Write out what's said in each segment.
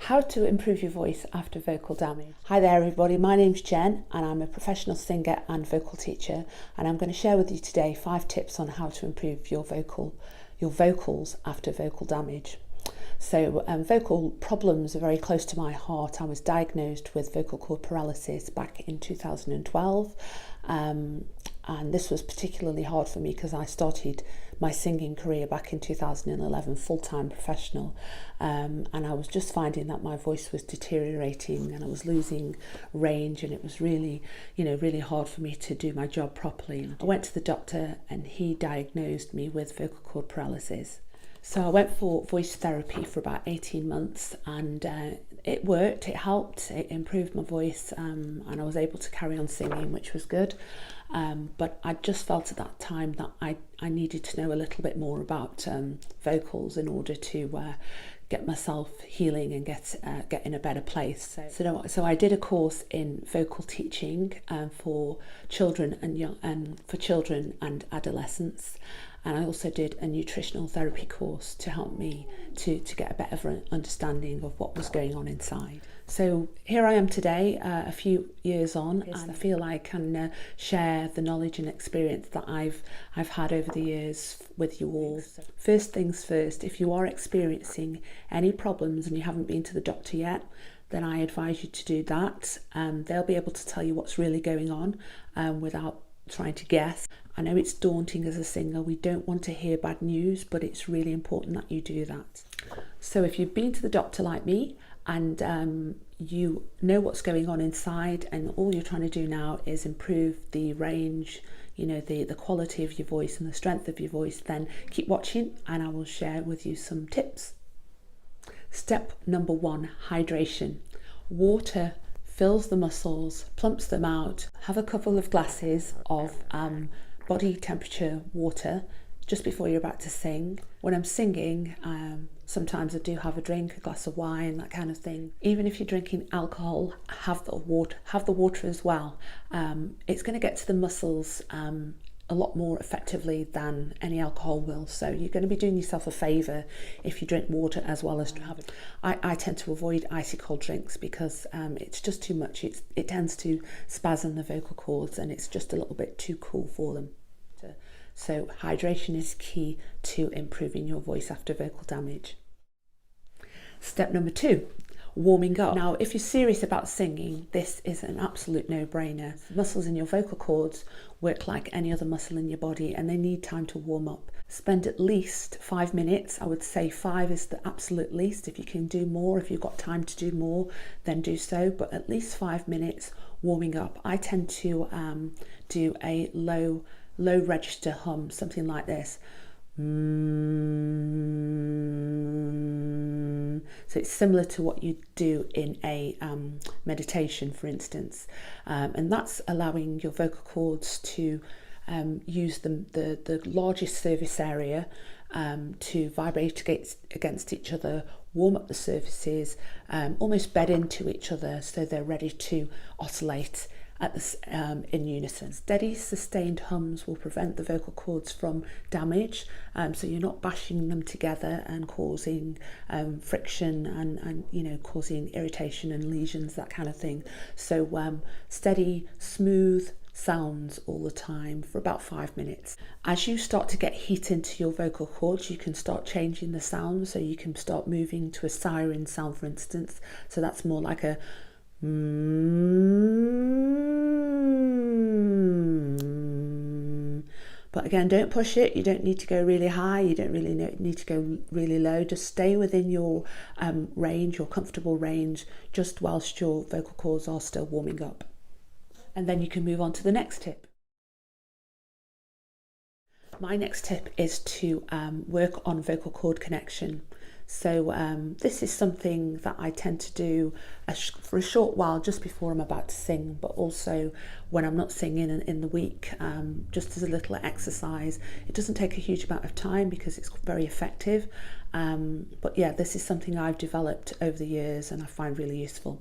How to improve your voice after vocal damage. Hi there everybody, my name's Jen and I'm a professional singer and vocal teacher, and I'm going to share with you today 5 tips on how to improve your vocals after vocal damage. So vocal problems are very close to my heart. I was diagnosed with vocal cord paralysis back in 2012, and this was particularly hard for me because I started my singing career back in 2011, full-time professional, and I was just finding that my voice was deteriorating and I was losing range, and it was really, really hard for me to do my job properly. I went to the doctor and he diagnosed me with vocal cord paralysis. So I went for voice therapy for about 18 months and it worked, it helped, it improved my voice, and I was able to carry on singing, which was good. But I just felt at that time that I needed to know a little bit more about vocals in order to get myself healing and get in a better place. So I did a course in vocal teaching for children and adolescents. And I also did a nutritional therapy course to help me to get a better understanding of what was going on inside. So here I am today, a few years on, and I feel I can share the knowledge and experience that I've had over the years with you all. First things first, if you are experiencing any problems and you haven't been to the doctor yet, then I advise you to do that. They'll be able to tell you what's really going on without trying to guess. I know it's daunting as a singer, we don't want to hear bad news, but it's really important that you do that. So if you've been to the doctor like me and you know what's going on inside, and all you're trying to do now is improve the range, the quality of your voice and the strength of your voice, then keep watching and I will share with you some tips. Step number 1, hydration. Water fills the muscles, plumps them out. Have a couple of glasses of body temperature water just before you're about to sing. When I'm singing, sometimes I do have a drink, a glass of wine, that kind of thing. Even if you're drinking alcohol, have the water as well. It's going to get to the muscles a lot more effectively than any alcohol will, so you're going to be doing yourself a favour if you drink water as well as have it. I tend to avoid icy cold drinks because it's just too much. It tends to spasm the vocal cords and it's just a little bit too cool for them. So hydration is key to improving your voice after vocal damage. Step number 2, warming up. Now, if you're serious about singing, this is an absolute no-brainer. Muscles in your vocal cords work like any other muscle in your body and they need time to warm up. Spend at least 5 minutes. I would say 5 is the absolute least. If you can do more, if you've got time to do more, then do so, but at least 5 minutes warming up. I tend to do a low register hum, something like this. So it's similar to what you do in a meditation, for instance, and that's allowing your vocal cords to use the largest surface area to vibrate against each other, warm up the surfaces, almost bed into each other so they're ready to oscillate in unison. Steady, sustained hums will prevent the vocal cords from damage, so you're not bashing them together and causing friction and causing irritation and lesions, that kind of thing. So steady, smooth sounds all the time for about 5 minutes. As you start to get heat into your vocal cords, you can start changing the sound, so you can start moving to a siren sound, for instance. So that's more like a but again, don't push it. You don't need to go really high, you don't really need to go really low. Just stay within your range, your comfortable range, just whilst your vocal cords are still warming up. And then you can move on to the next tip. My next tip is to work on vocal cord connection. So this is something that I tend to do for a short while just before I'm about to sing, but also when I'm not singing in the week, just as a little exercise. It doesn't take a huge amount of time because it's very effective, but yeah, this is something I've developed over the years and I find really useful.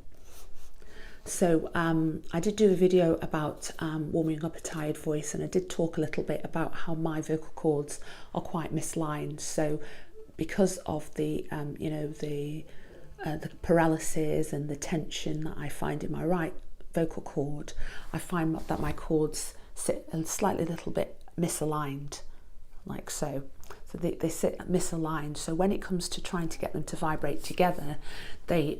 So I did do a video about warming up a tired voice, and I did talk a little bit about how my vocal cords are quite misaligned. So because of the the paralysis and the tension that I find in my right vocal cord, I find that my cords sit a slightly little bit misaligned, like so. So they sit misaligned. So when it comes to trying to get them to vibrate together, they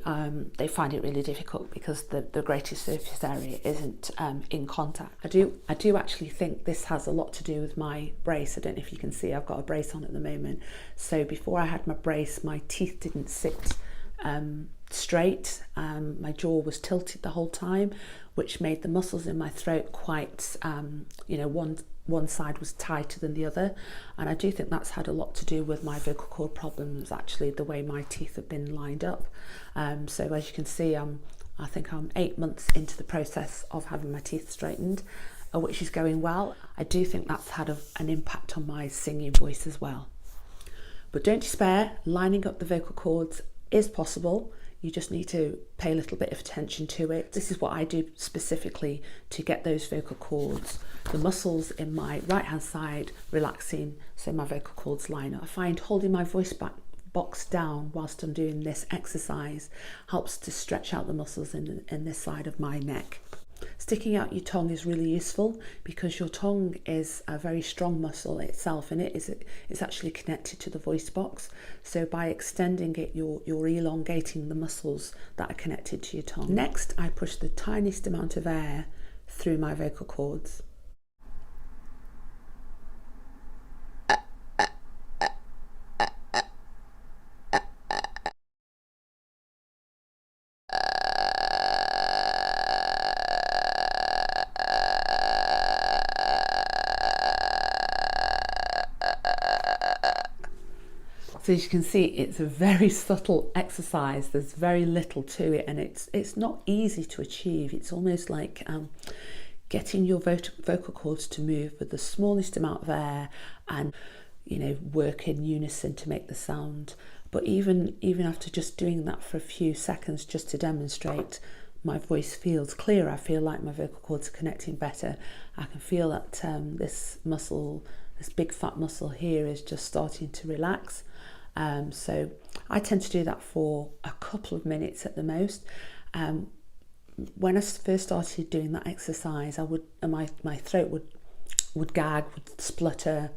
find it really difficult because the greatest surface area isn't in contact. I do actually think this has a lot to do with my brace. I don't know if you can see, I've got a brace on at the moment. So before I had my brace, my teeth didn't sit straight. My jaw was tilted the whole time, which made the muscles in my throat quite, one side was tighter than the other, and I do think that's had a lot to do with my vocal cord problems, actually, the way my teeth have been lined up. So as you can see, I think I'm 8 months into the process of having my teeth straightened, which is going well. I do think that's had an impact on my singing voice as well. But don't despair, lining up the vocal cords is possible. You just need to pay a little bit of attention to it. This is what I do specifically to get those vocal cords, the muscles in my right hand side relaxing so my vocal cords line up. I find holding my voice box down whilst I'm doing this exercise helps to stretch out the muscles in this side of my neck. Sticking out your tongue is really useful because your tongue is a very strong muscle itself, and it's actually connected to the voice box. So by extending it, you're elongating the muscles that are connected to your tongue. Next, I push the tiniest amount of air through my vocal cords. So as you can see, it's a very subtle exercise. There's very little to it, and it's not easy to achieve. It's almost like getting your vocal cords to move with the smallest amount of air and, work in unison to make the sound. But even after just doing that for a few seconds, just to demonstrate, my voice feels clearer. I feel like my vocal cords are connecting better. I can feel that this muscle, this big fat muscle here, is just starting to relax. So I tend to do that for a couple of minutes at the most. When I first started doing that exercise, my throat would gag, would splutter,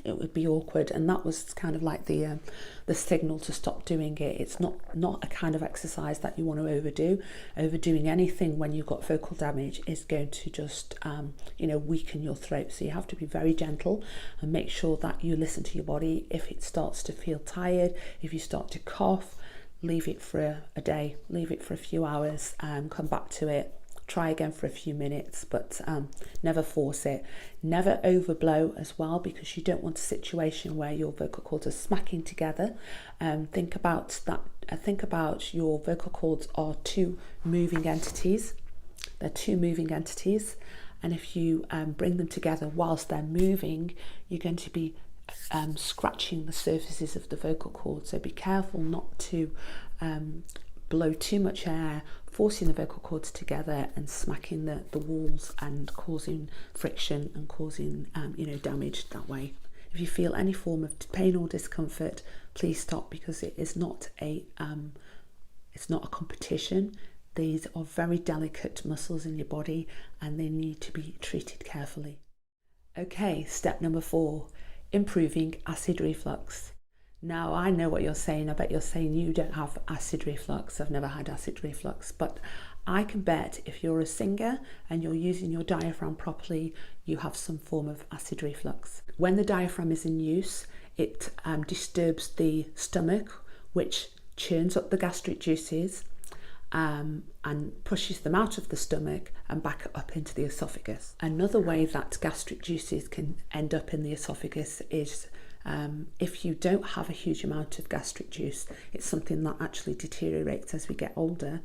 it would be awkward, and that was kind of like the signal to stop doing it. It's not a kind of exercise that you want to overdo. Overdoing anything when you've got vocal damage is going to just weaken your throat. So you have to be very gentle and make sure that you listen to your body. If it starts to feel tired, if you start to cough, leave it for a day, leave it for a few hours, come back to it. Try again for a few minutes, but never force it. Never overblow as well, because you don't want a situation where your vocal cords are smacking together. Think about that. Think about your vocal cords are two moving entities. They're two moving entities, and if you bring them together whilst they're moving, you're going to be scratching the surfaces of the vocal cord. So be careful not to blow too much air, forcing the vocal cords together and smacking the walls and causing friction and causing damage that way. If you feel any form of pain or discomfort, please stop, because it is not it's not a competition. These are very delicate muscles in your body and they need to be treated carefully. Okay, step number 4, improving acid reflux. Now, I know what you're saying. I bet you're saying you don't have acid reflux. I've never had acid reflux, but I can bet if you're a singer and you're using your diaphragm properly, you have some form of acid reflux. When the diaphragm is in use, it disturbs the stomach, which churns up the gastric juices and pushes them out of the stomach and back up into the esophagus. Another way that gastric juices can end up in the esophagus is if you don't have a huge amount of gastric juice. It's something that actually deteriorates as we get older.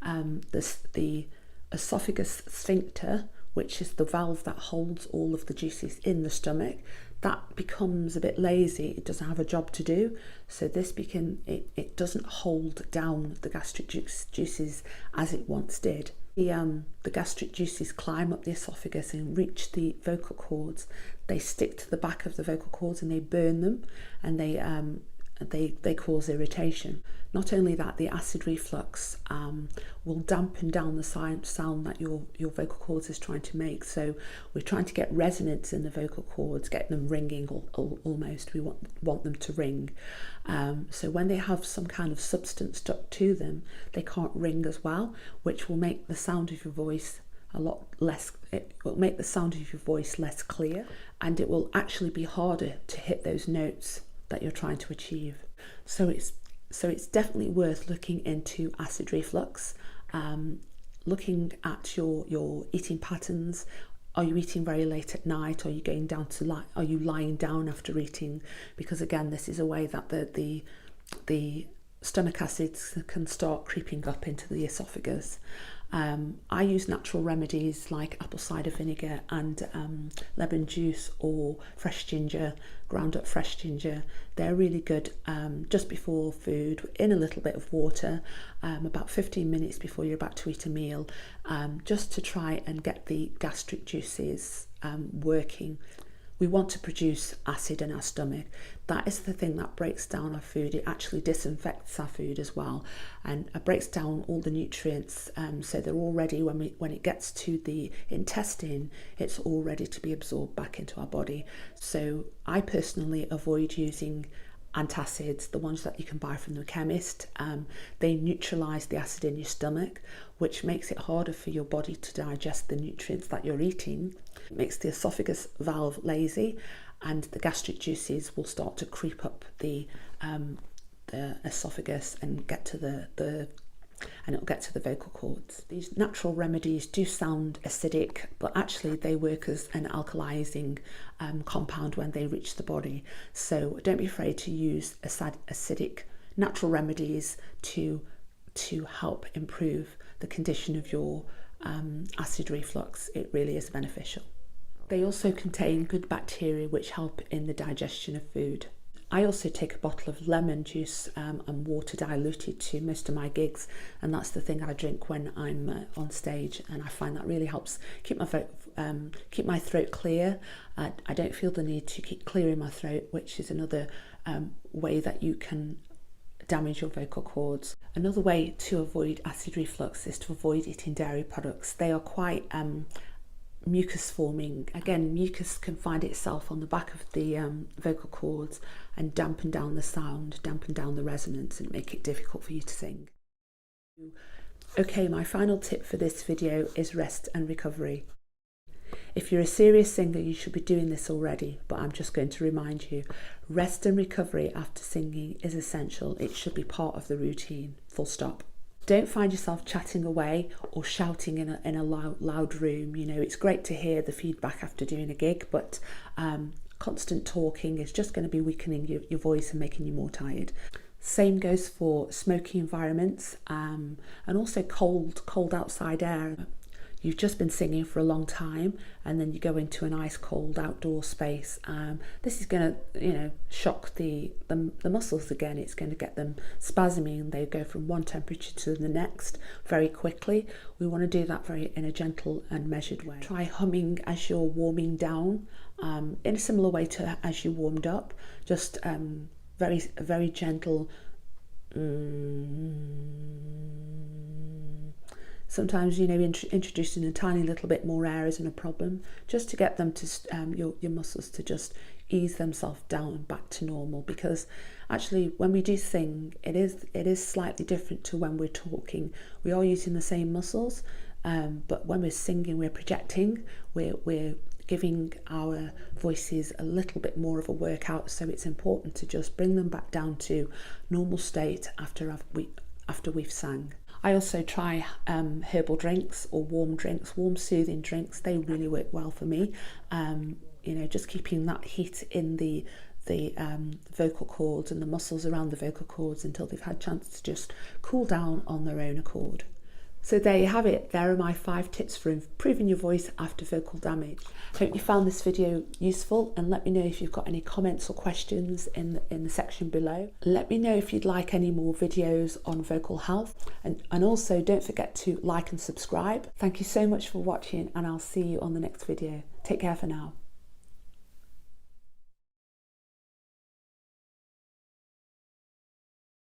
The esophagus sphincter, which is the valve that holds all of the juices in the stomach, that becomes a bit lazy. It doesn't have a job to do, so it doesn't hold down the gastric juices as it once did. The gastric juices climb up the esophagus and reach the vocal cords. They stick to the back of the vocal cords and they burn them, and they they cause irritation. Not only that, the acid reflux will dampen down the sound that your vocal cords is trying to make. So we're trying to get resonance in the vocal cords, get them ringing almost. We want them to ring. So when they have some kind of substance stuck to them, they can't ring as well, which will make the sound of your voice a lot less. It will make the sound of your voice less clear, and it will actually be harder to hit those notes that you're trying to achieve. So it's definitely worth looking into acid reflux, looking at your eating patterns. Are you eating very late at night? Are you going down to are you lying down after eating? Because again, this is a way that the stomach acids can start creeping up into the esophagus. I use natural remedies like apple cider vinegar and lemon juice or fresh ginger, ground up fresh ginger. They're really good just before food, in a little bit of water, about 15 minutes before you're about to eat a meal, just to try and get the gastric juices working. We want to produce acid in our stomach. That is the thing that breaks down our food. It actually disinfects our food as well, and it breaks down all the nutrients, so they're all ready when it gets to the intestine. It's all ready to be absorbed back into our body. So I personally avoid using antacids, the ones that you can buy from the chemist. They neutralize the acid in your stomach, which makes it harder for your body to digest the nutrients that you're eating. It makes the esophagus valve lazy, and the gastric juices will start to creep up the esophagus and get to it'll get to the vocal cords. These natural remedies do sound acidic, but actually they work as an alkalizing compound when they reach the body. So don't be afraid to use acidic natural remedies to help improve the condition of your acid reflux. It really is beneficial. They also contain good bacteria which help in the digestion of food. I also take a bottle of lemon juice and water diluted to most of my gigs, and that's the thing I drink when I'm on stage, and I find that really helps keep my throat clear. I don't feel the need to keep clearing my throat, which is another way that you can damage your vocal cords. Another way to avoid acid reflux is to avoid eating dairy products. They are quite mucus forming. Again, mucus can find itself on the back of the vocal cords and dampen down the sound, dampen down the resonance, and make it difficult for you to sing. Okay, my final tip for this video is rest and recovery. If you're a serious singer, you should be doing this already, but I'm just going to remind you, rest and recovery after singing is essential. It should be part of the routine, full stop. Don't find yourself chatting away or shouting in a loud room. You know, it's great to hear the feedback after doing a gig, but constant talking is just going to be weakening your voice and making you more tired. Same goes for smoky environments and also cold outside air. You've just been singing for a long time, and then you go into an ice cold outdoor space. This is going to, shock the muscles again. It's going to get them spasming, and they go from one temperature to the next very quickly. We want to do that in a gentle and measured way. Try humming as you're warming down, in a similar way to as you warmed up. Just very gentle. Sometimes, introducing a tiny little bit more air isn't a problem, just to get them to your muscles to just ease themselves down back to normal. Because actually, when we do sing, it is slightly different to when we're talking. We are using the same muscles, but when we're singing, we're projecting. We're giving our voices a little bit more of a workout. So it's important to just bring them back down to normal state after we've sang. I also try herbal drinks or warm soothing drinks. They really work well for me. Just keeping that heat in the vocal cords and the muscles around the vocal cords until they've had a chance to just cool down on their own accord. So there you have it. There are my 5 tips for improving your voice after vocal damage. Hope you found this video useful, and let me know if you've got any comments or questions in the section below. Let me know if you'd like any more videos on vocal health, and also don't forget to like and subscribe. Thank you so much for watching, and I'll see you on the next video. Take care for now.